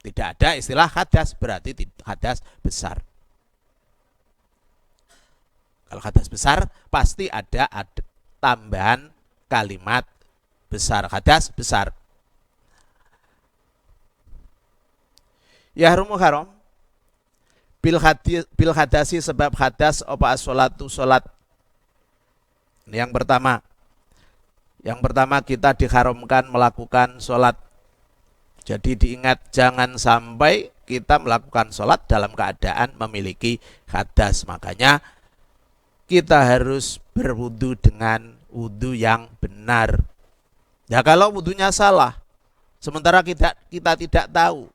Tidak ada istilah hadas, berarti hadas besar. Kalau hadas besar pasti ada tambahan kalimat besar, hadas besar. Yahrumu haram bil hadasi sebab hadas apa as-sholatu sholat. Ini yang pertama. Yang pertama kita diharamkan melakukan sholat. Jadi diingat jangan sampai kita melakukan sholat dalam keadaan memiliki hadas. Makanya kita harus berwudu dengan wudu yang benar. Ya kalau wudunya salah, sementara kita tidak tahu,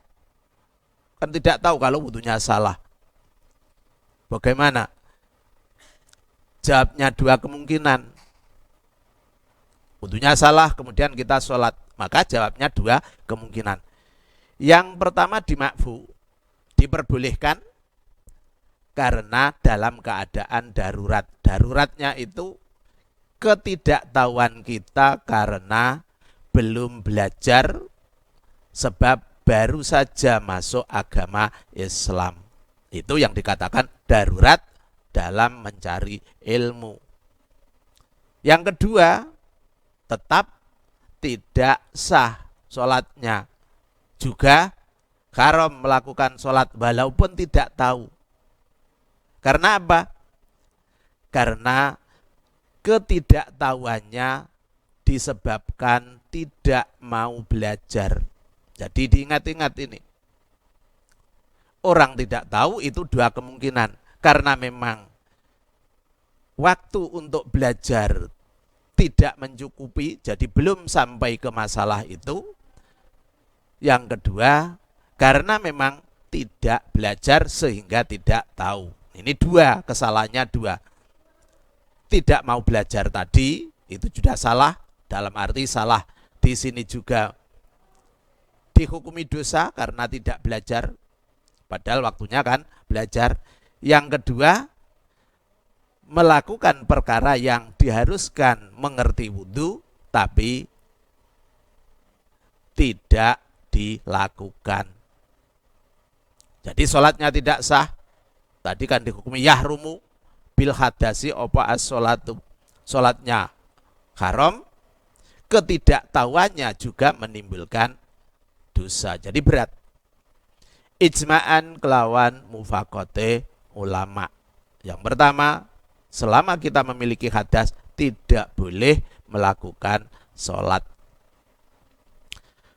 kan tidak tahu kalau wudunya salah. Bagaimana? Jawabnya dua kemungkinan. Wudunya salah, kemudian kita sholat. Maka jawabnya dua kemungkinan. Yang pertama dimakfu, diperbolehkan karena dalam keadaan darurat. Daruratnya itu ketidaktahuan kita karena belum belajar sebab baru saja masuk agama Islam. Itu yang dikatakan darurat dalam mencari ilmu. Yang kedua, tetap tidak sah sholatnya. Juga haram melakukan sholat walaupun tidak tahu. Karena apa? Karena ketidaktahuannya disebabkan tidak mau belajar. Jadi diingat-ingat ini. Orang tidak tahu itu dua kemungkinan. Karena memang waktu untuk belajar tidak mencukupi, jadi belum sampai ke masalah itu. Yang kedua, karena memang tidak belajar sehingga tidak tahu. Ini dua, kesalahannya dua. Tidak mau belajar tadi, itu sudah salah, dalam arti salah di sini juga dihukumi dosa karena tidak belajar, padahal waktunya kan belajar. Yang kedua, melakukan perkara yang diharuskan mengerti wudu tapi tidak dilakukan. Jadi sholatnya tidak sah. Tadi kan dihukumi yahrumu bil hadasi opa as-sholatu. Sholatnya haram, ketidaktahuannya juga menimbulkan dosa. Jadi berat. Ijma'an kelawan mufakote ulama. Yang pertama, selama kita memiliki hadas tidak boleh melakukan sholat.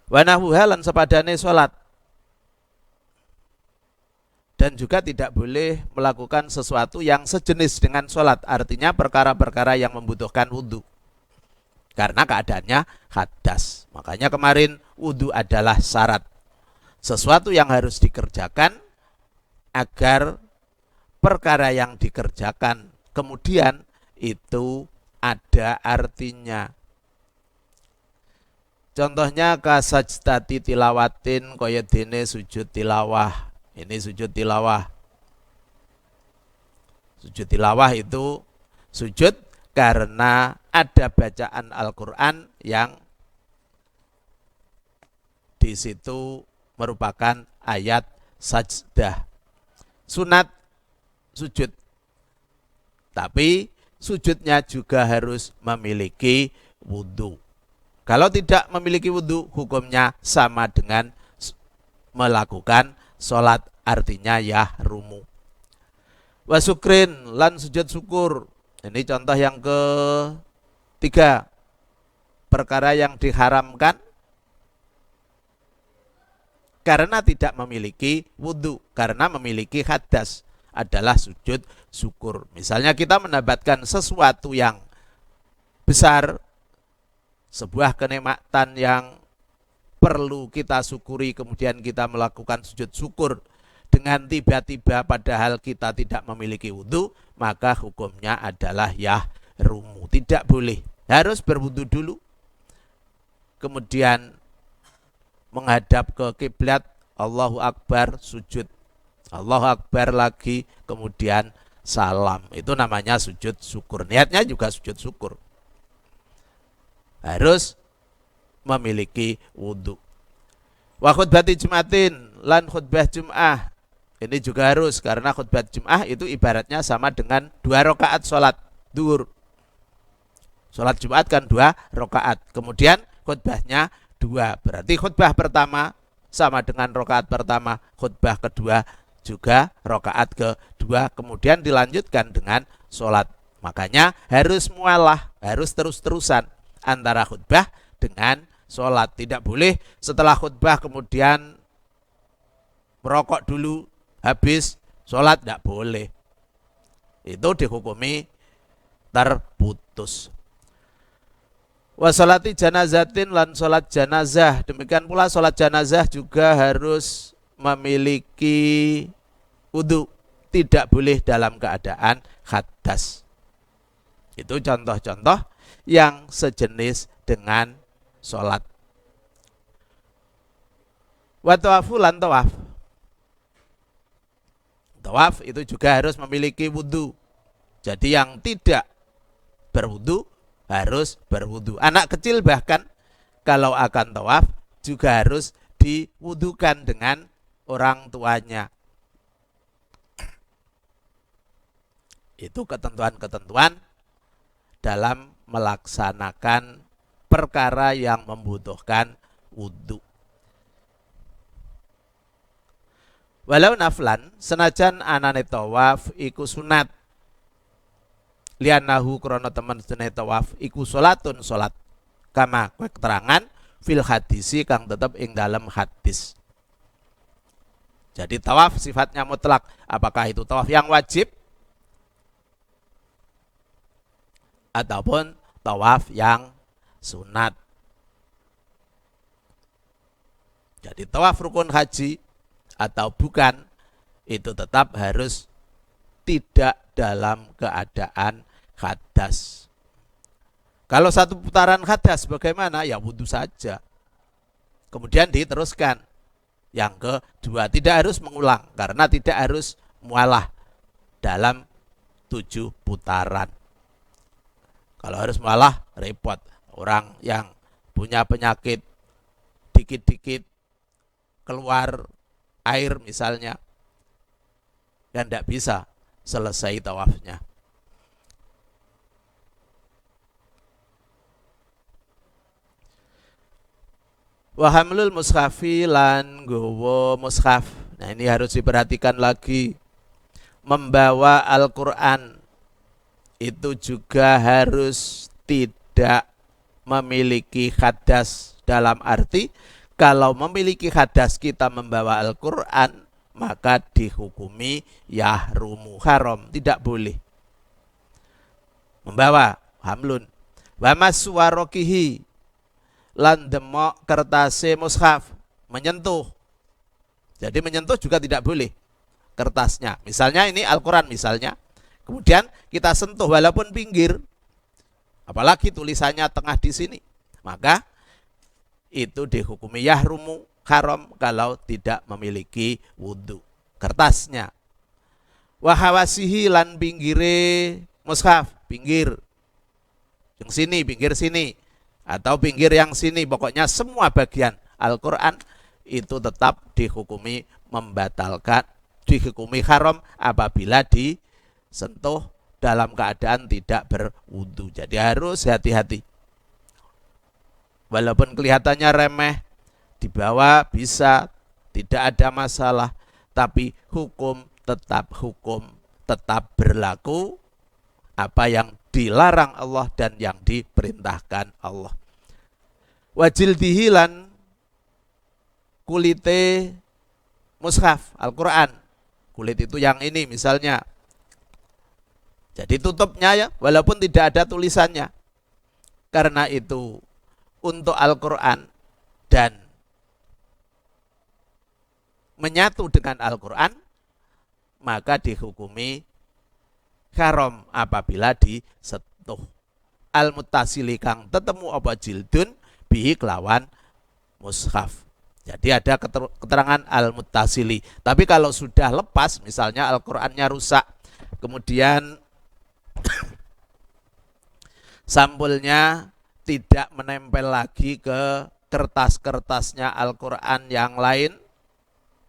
Wa nahuha lan sepadane sholat. Dan juga tidak boleh melakukan sesuatu yang sejenis dengan sholat. Artinya perkara-perkara yang membutuhkan wudhu. Karena keadaannya hadas. Makanya kemarin wudhu adalah syarat. Sesuatu yang harus dikerjakan agar perkara yang dikerjakan kemudian itu ada artinya. Contohnya kasajdati tilawatin kaya dene sujud tilawah. Ini sujud tilawah. Sujud tilawah itu sujud karena ada bacaan Al-Quran yang di situ merupakan ayat sajdah. Sunat sujud. Tapi sujudnya juga harus memiliki wudhu. Kalau tidak memiliki wudhu, hukumnya sama dengan melakukan sholat, artinya yahrumu. Wa syukrin lan sujud syukur. Ini contoh yang ketiga. Perkara yang diharamkan karena tidak memiliki wudhu, karena memiliki hadas, adalah sujud syukur. Misalnya kita mendapatkan sesuatu yang besar, sebuah kenikmatan yang perlu kita syukuri, kemudian kita melakukan sujud syukur dengan tiba-tiba padahal kita tidak memiliki wudhu, maka hukumnya adalah yahrumu. Tidak boleh, harus berwudhu dulu, kemudian menghadap ke kiblat, Allahu Akbar, sujud, Allahu Akbar lagi, kemudian salam. Itu namanya sujud syukur. Niatnya juga sujud syukur. Harus memiliki wudhu. Wa khutbati Jumatin lan khutbah Jum'ah. Ini juga harus, karena khutbah Jum'ah itu ibaratnya sama dengan 2 rakaat sholat duhur. Sholat Jumat kan 2 rakaat. Kemudian khutbahnya 2. Berarti khutbah pertama sama dengan rakaat pertama. Khutbah kedua juga rakaat kedua. Kemudian dilanjutkan dengan sholat. Makanya harus mualah, harus terus-terusan antara khutbah dengan sholat. Tidak boleh setelah khutbah kemudian merokok dulu, habis sholat, tidak boleh. Itu dihukumi terputus. Wasolati janazatin lan sholat janazah. Demikian pula sholat janazah juga harus memiliki wudu. Tidak boleh dalam keadaan hadas. Itu contoh-contoh yang sejenis dengan sholat. Wa tawafu lan tawaf. Tawaf itu juga harus memiliki wudu. Jadi yang tidak berwudu harus berwudu. Anak kecil bahkan kalau akan tawaf juga harus diwudukan dengan orang tuanya. Itu ketentuan-ketentuan dalam melaksanakan perkara yang membutuhkan wudu. Walau naflan, senajan anane tawaf iku sunat. Lianahu krono temen sunat tawaf iku sholatun sholat. Kama keterangan fil hadisi kang tetep ing dalam hadis. Jadi tawaf sifatnya mutlak. Apakah itu tawaf yang wajib ataupun tawaf yang sunat. Jadi tawaf rukun haji atau bukan, itu tetap harus tidak dalam keadaan hadas. Kalau satu putaran hadas bagaimana? Ya wudu saja. Kemudian diteruskan. Yang kedua, tidak harus mengulang karena tidak harus mualah dalam 7 putaran. Kalau harus mualah repot. Orang yang punya penyakit dikit-dikit keluar air misalnya, dan tidak bisa selesai tawafnya. Wahamlul mushafi lan gowo mushaf. Nah ini harus diperhatikan lagi. Membawa Al-Quran itu juga harus tidak memiliki hadas. Dalam arti kalau memiliki hadas kita membawa Al-Quran, maka dihukumi yahrumu, haram, tidak boleh membawa hamlun. Wa maswarokihi lan demok kertase mushaf, menyentuh. Jadi menyentuh juga tidak boleh kertasnya. Misalnya ini Al-Quran misalnya, kemudian kita sentuh walaupun pinggir, apalagi tulisannya tengah di sini, maka itu dihukumi yahrumu, haram kalau tidak memiliki wudu. Kertasnya. Wahawasihi lan pinggire mushaf, pinggir yang sini, pinggir sini, atau pinggir yang sini, pokoknya semua bagian Al-Quran itu tetap dihukumi membatalkan, dihukumi haram apabila disentuh dalam keadaan tidak berwudu. Jadi harus hati-hati. Walaupun kelihatannya remeh, dibawa bisa, tidak ada masalah, tapi hukum tetap berlaku, apa yang dilarang Allah dan yang diperintahkan Allah. Wajil dihilan kulite mushaf Al-Quran, kulit itu yang ini misalnya, jadi tutupnya ya, walaupun tidak ada tulisannya. Karena itu untuk Al-Quran dan menyatu dengan Al-Quran, maka dihukumi haram apabila disentuh. Al-muttasili kang tetemu apa jildun bihi kelawan mushaf. Jadi ada keterangan al-muttasili. Tapi kalau sudah lepas, misalnya Al-Qurannya rusak, kemudian sampulnya tidak menempel lagi ke kertas-kertasnya Al-Quran yang lain,